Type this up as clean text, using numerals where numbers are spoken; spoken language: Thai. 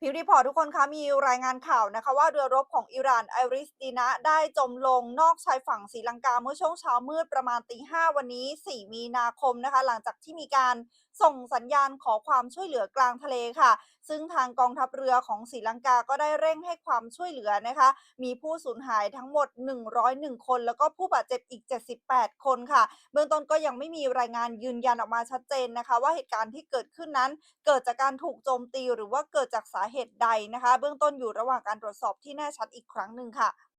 พิวรีพอร์ตทุกคนคะมีรายงานข่าวนะคะว่าเรือรบของอิหร่านไอริสดีนะได้จมลงนอกชายฝั่งศรีลังกาเมื่อช่วงเช้ามืดประมาณตีห้าวันนี้4มีนาคมนะคะหลังจากที่มีการส่งสัญญาณขอความช่วยเหลือกลางทะเลค่ะซึ่งทางกองทัพเรือของศรีลังกาก็ได้เร่งให้ความช่วยเหลือนะคะมีผู้สูญหายทั้งหมด101คนแล้วก็ผู้บาดเจ็บอีก78คนค่ะเบื้องต้นก็ยังไม่มีรายงานยืนยันออกมาชัดเจนนะคะว่าเหตุการณ์ที่เกิดขึ้นนั้น เกิดจากการถูกโจมตีหรือว่าเกิดจากสาเหตุใดนะคะเบื้องต้นอยู่ระหว่างการตรวจสอบที่แน่ชัดอีกครั้งหนึ่งค่ะ